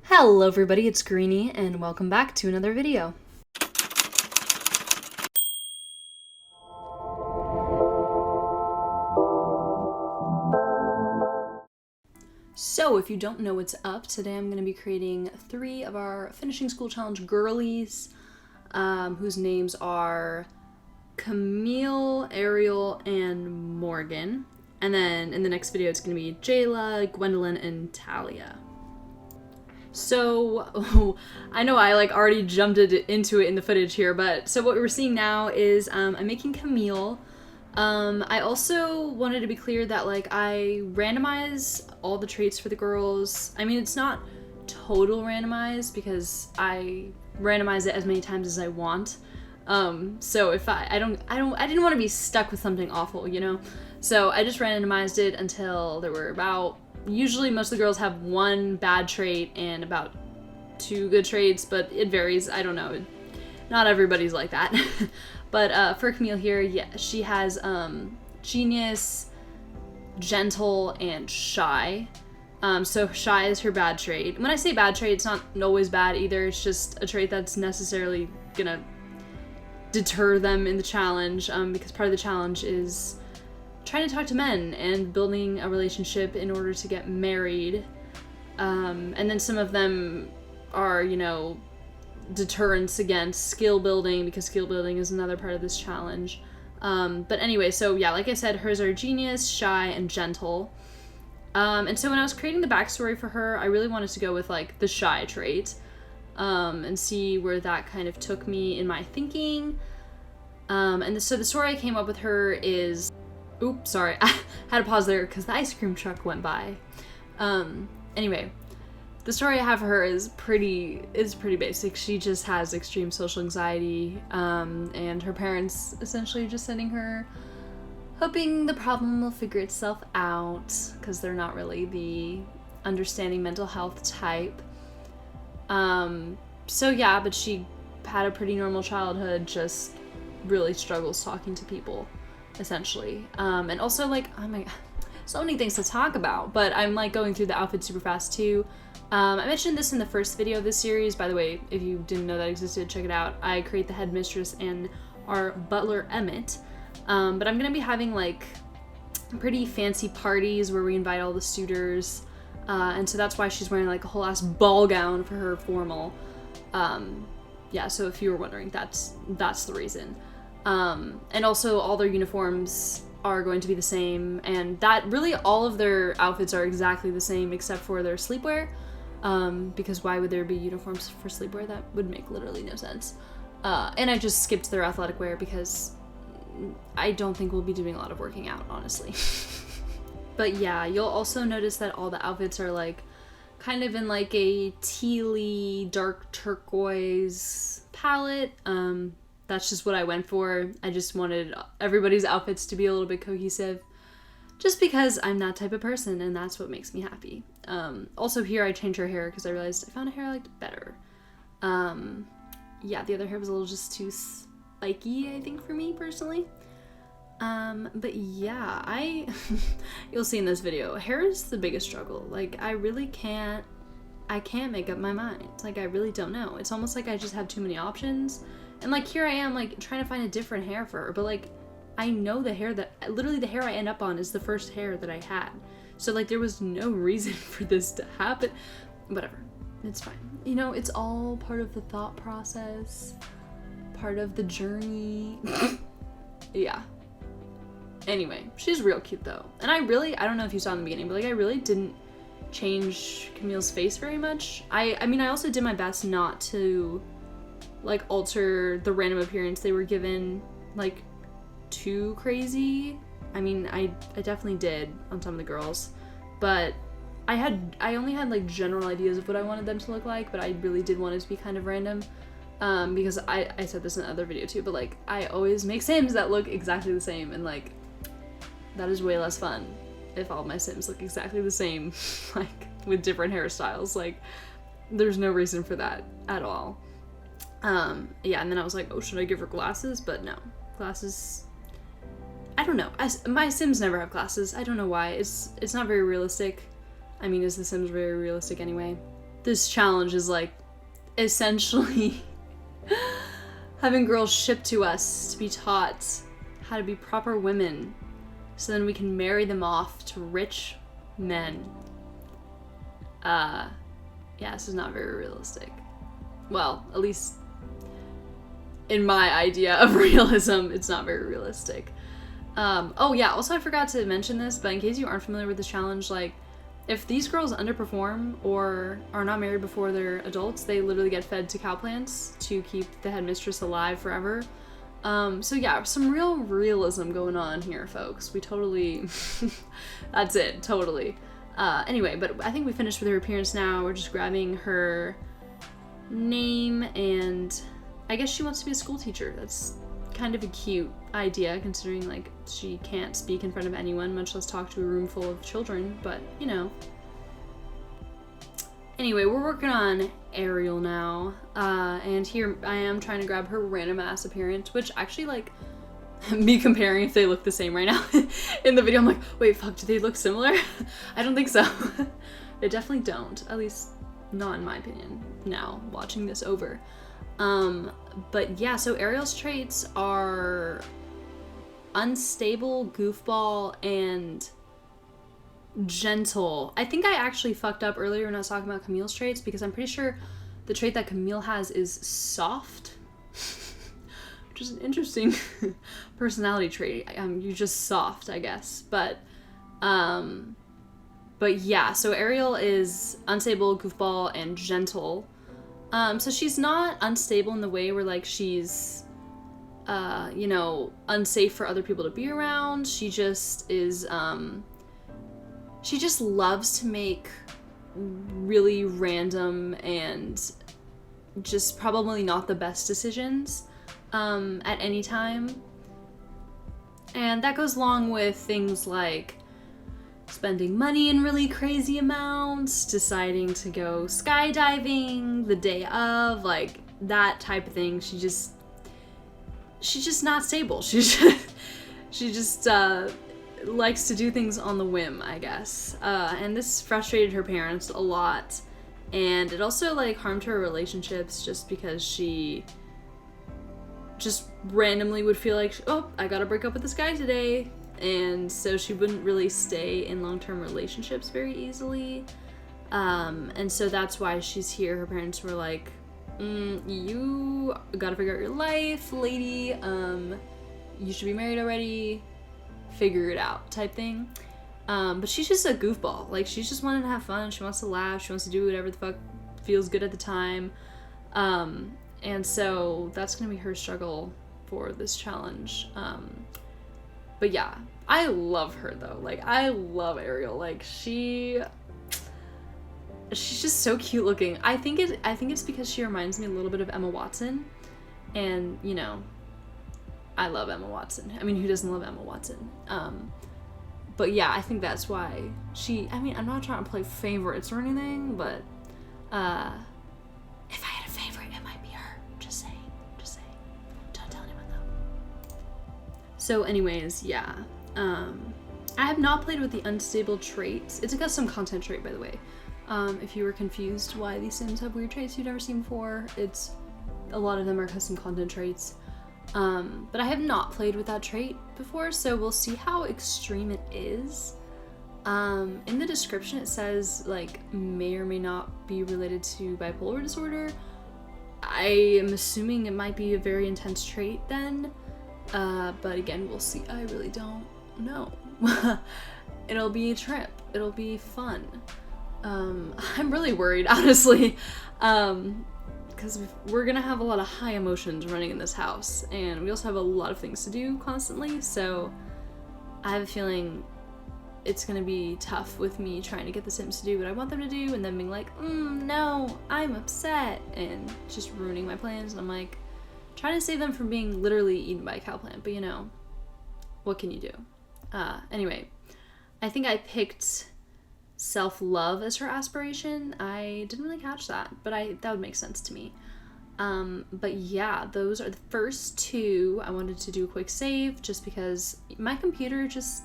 Hello everybody, it's Greenie, and welcome back to another video. So if you don't know what's up, today I'm going to be creating 3 of our Finishing School Challenge girlies, whose names are Camille, Arielle, and Morgan. And then in the next video it's going to be Jayla, Gwendolyn, and Talia. So, I know I already jumped into it in the footage here, but so what we're seeing now is I'm making Camille. I also wanted to be clear that I randomize all the traits for the girls. I mean, it's not total randomized because I randomize it as many times as I want. So if I didn't want to be stuck with something awful, you know? So I just randomized it until there were about, usually most of the girls have 1 bad trait and about 2 good traits, but it varies. I don't know. Not everybody's like that. But for Camille here, yeah, she has genius, gentle, and shy. So shy is her bad trait. When I say bad trait, it's not always bad either. It's just a trait that's necessarily gonna deter them in the challenge, because part of the challenge is trying to talk to men and building a relationship in order to get married. And then some of them are, deterrence against skill building, because skill building is another part of this challenge. But anyway, so yeah, like I said, hers are genius, shy, and gentle. And so when I was creating the backstory for her, I really wanted to go with the shy trait, and see where that kind of took me in my thinking. So the story I came up with her is, oops, sorry, I had to pause there because the ice cream truck went by. Anyway, the story I have for her is pretty basic. She just has extreme social anxiety, and her parents essentially just sending her, hoping the problem will figure itself out, because they're not really the understanding mental health type. So yeah, but she had a pretty normal childhood, just really struggles talking to people, essentially. And also oh my god, so many things to talk about, but I'm going through the outfit super fast too. I mentioned this in the first video of this series. By the way, if you didn't know that existed, check it out. I create the headmistress and our butler Emmett. But I'm gonna be having pretty fancy parties where we invite all the suitors. And so that's why she's wearing a whole ass ball gown for her formal. Yeah, so if you were wondering, that's the reason. And also all their uniforms are going to be the same, and that really all of their outfits are exactly the same except for their sleepwear, because why would there be uniforms for sleepwear? That would make literally no sense. And I just skipped their athletic wear because I don't think we'll be doing a lot of working out, honestly. But yeah, you'll also notice that all the outfits are kind of in a tealy, dark turquoise palette. That's just what I went for. I just wanted everybody's outfits to be a little bit cohesive, just because I'm that type of person, and that's what makes me happy. Also here I changed her hair because I realized I found a hair I liked better. Yeah, the other hair was a little just too spiky, I think, for me personally. But yeah, you'll see in this video, hair is the biggest struggle. I really can't make up my mind. I really don't know. It's almost I just have too many options. And here I am trying to find a different hair for her, but I know the hair literally the hair I end up on is the first hair that I had. So there was no reason for this to happen. Whatever, it's fine. It's all part of the thought process, part of the journey. Yeah. Anyway, she's real cute though. And I don't know if you saw in the beginning, but I really didn't change Camille's face very much. I mean, I also did my best not to alter the random appearance they were given too crazy. I mean, I definitely did on some of the girls, but I only had general ideas of what I wanted them to look like, but I really did want it to be kind of random, because I said this in another video too, but I always make Sims that look exactly the same, and that is way less fun if all my Sims look exactly the same, with different hairstyles. There's no reason for that at all. Yeah, and then I was oh, should I give her glasses? But no, glasses, I don't know. My Sims never have glasses. I don't know why. It's not very realistic. I mean, is The Sims very realistic anyway? this challenge is like essentially having girls shipped to us to be taught how to be proper women so then we can marry them off to rich men. Yeah, this is not very realistic. Well, at least in my idea of realism, it's not very realistic. Oh yeah, also I forgot to mention this, but in case you aren't familiar with this challenge, like, if these girls underperform or are not married before they're adults, they literally get fed to cow plants to keep the headmistress alive forever. So yeah, some real realism going on here, folks. We totally, that's it, totally. Anyway, but I think we finished with her appearance now. We're just grabbing her name, and I guess she wants to be a school teacher. That's kind of a cute idea, considering like she can't speak in front of anyone, much less talk to a room full of children, but you know. Anyway, we're working on Arielle now, and here I am trying to grab her random ass appearance, which actually, like, me comparing if they look the same right now in the video, I'm like, wait, fuck, do they look similar? I don't think so. They definitely don't, at least not in my opinion now, watching this over. But yeah, so Arielle's traits are unstable, goofball, and gentle. I think I actually fucked up earlier when I was talking about Camille's traits, because I'm pretty sure the trait that Camille has is soft, which is an interesting personality trait. You're just soft, I guess. But yeah, so Arielle is unstable, goofball, and gentle. So she's not unstable in the way where, like, she's, you know, unsafe for other people to be around. She just is, she just loves to make really random and just probably not the best decisions, at any time. And that goes along with things like spending money in really crazy amounts, deciding to go skydiving the day of, like, that type of thing. She's just not stable. She just likes to do things on the whim, I guess. And this frustrated her parents a lot, and it also, like, harmed her relationships, just because she just randomly would feel like, oh, I gotta break up with this guy today. And so she wouldn't really stay in long-term relationships very easily. And so that's why she's here. Her parents were like, you gotta figure out your life, lady. You should be married already. Figure it out, type thing. But she's just a goofball. Like, she's just wanting to have fun. She wants to laugh. She wants to do whatever the fuck feels good at the time. And so that's gonna be her struggle for this challenge. But yeah, I love her though. Like, I love Arielle. Like, she's just so cute looking. I think it's because she reminds me a little bit of Emma Watson. And, you know, I love Emma Watson. I mean, who doesn't love Emma Watson? But yeah, I think that's why I mean, I'm not trying to play favorites or anything, but if I had a favorite, it might be her. Just saying. Don't tell anyone though. So anyways, yeah. I have not played with the unstable traits. It's a custom content trait, by the way. If you were confused why these Sims have weird traits you've never seen before, a lot of them are custom content traits. But I have not played with that trait before, so we'll see how extreme it is. In the description it says, like, may or may not be related to bipolar disorder. I am assuming it might be a very intense trait then, but again, we'll see. I really don't know. It'll be a trip. It'll be fun. I'm really worried, honestly, because we're gonna have a lot of high emotions running in this house, and we also have a lot of things to do constantly, so I have a feeling it's gonna be tough with me trying to get the Sims to do what I want them to do, and then being like, no, I'm upset, and just ruining my plans. And I'm like, trying to save them from being literally eaten by a cow plant, but you know, what can you do? Anyway, I think I picked self-love as her aspiration. I didn't really catch that, but that would make sense to me. But yeah, those are the first two. I wanted to do a quick save just because my computer just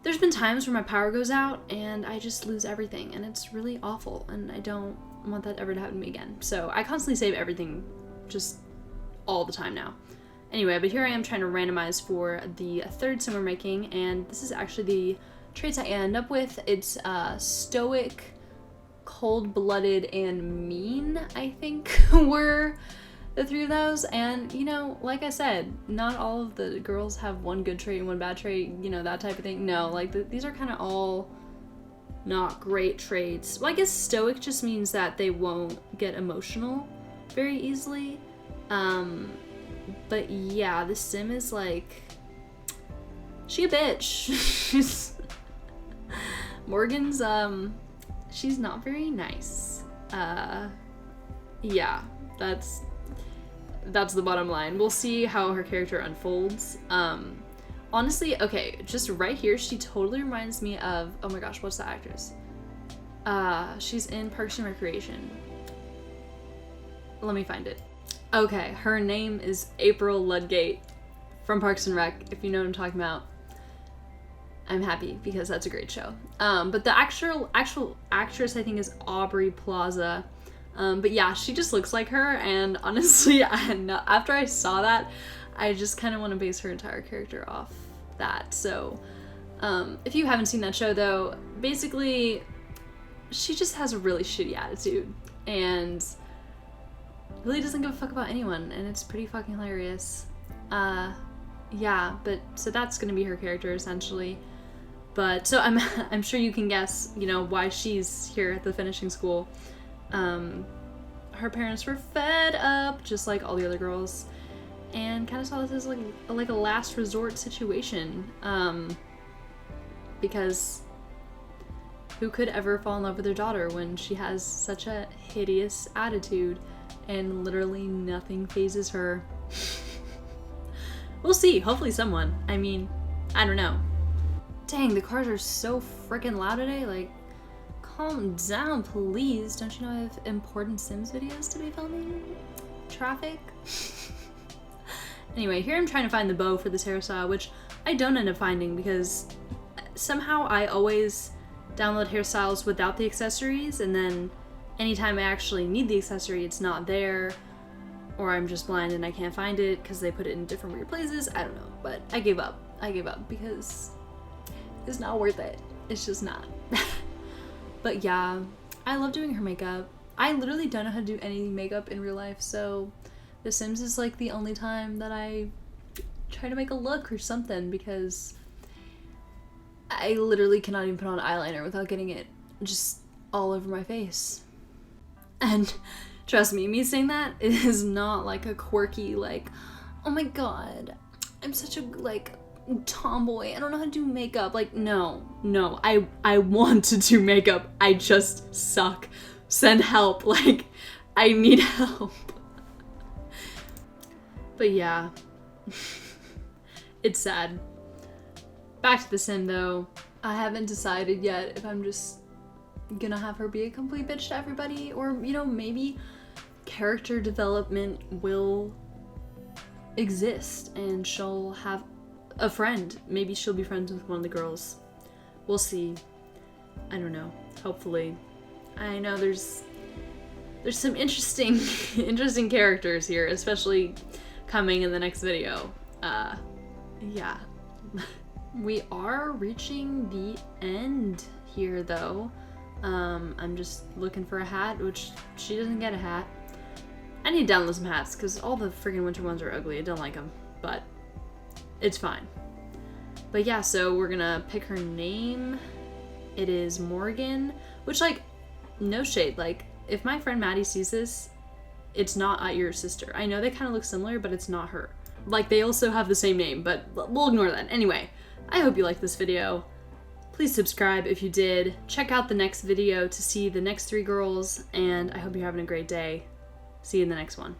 there's been times where my power goes out and I just lose everything, and it's really awful, and I don't want that ever to happen to me again. So I constantly save everything just all the time now. Anyway, but here I am trying to randomize for the third sim we're making, and this is actually the traits I end up with. It's stoic, cold-blooded, and mean, I think, were the three of those. And, you know, like I said, not all of the girls have one good trait and one bad trait, you know, that type of thing. No, like, these are kind of all not great traits. Well, I guess stoic just means that they won't get emotional very easily. But yeah, the sim is like, she a bitch. Morgan's, she's not very nice. Yeah, that's the bottom line. We'll see how her character unfolds. Honestly, okay, just right here, she totally reminds me of, oh my gosh, what's the actress? She's in Parks and Recreation. Let me find it. Okay, her name is April Ludgate from Parks and Rec, if you know what I'm talking about. I'm happy because that's a great show. But the actual actress, I think, is Aubrey Plaza. But yeah, she just looks like her, and honestly, after I saw that, I just kind of want to base her entire character off that. So, if you haven't seen that show, though, basically, she just has a really shitty attitude, and really doesn't give a fuck about anyone, and it's pretty fucking hilarious. Yeah, but so that's gonna be her character, essentially. But, so I'm sure you can guess, you know, why she's here at the finishing school. Her parents were fed up, just like all the other girls, and kind of saw this as like a last resort situation, because who could ever fall in love with their daughter when she has such a hideous attitude and literally nothing phases her? We'll see, hopefully someone. I mean, I don't know. Dang, the cars are so freaking loud today, like, calm down, please. Don't you know I have important Sims videos to be filming? Traffic? Anyway, here I'm trying to find the bow for this hairstyle, which I don't end up finding because somehow I always download hairstyles without the accessories, and then anytime I actually need the accessory, it's not there, or I'm just blind and I can't find it because they put it in different weird places. I don't know, but I gave up. Because it's not worth it. It's just not. But yeah, I love doing her makeup. I literally don't know how to do any makeup in real life, so The Sims is like the only time that I try to make a look or something, because I literally cannot even put on eyeliner without getting it just all over my face. And trust me saying that is not like a quirky, like, oh my god, I'm such a, like, tomboy, I don't know how to do makeup. Like, no, I want to do makeup, I just suck. Send help, like, I need help. But yeah, it's sad. Back to the sim though, I haven't decided yet if I'm just gonna have her be a complete bitch to everybody, or, you know, maybe character development will exist and she'll have a friend. Maybe she'll be friends with one of the girls. We'll see. I don't know. Hopefully. I know there's some interesting characters here, especially coming in the next video. Yeah. We are reaching the end here though. I'm just looking for a hat, which she doesn't get a hat. I need to download some hats because all the friggin' winter ones are ugly. I don't like them, but it's fine. But yeah, so we're gonna pick her name. It is Morgan, which, like, no shade. Like, if my friend Maddie sees this, it's not your sister. I know they kind of look similar, but it's not her. Like, they also have the same name, but we'll ignore that. Anyway, I hope you liked this video. Please subscribe if you did. Check out the next video to see the next 3 girls, and I hope you're having a great day. See you in the next one.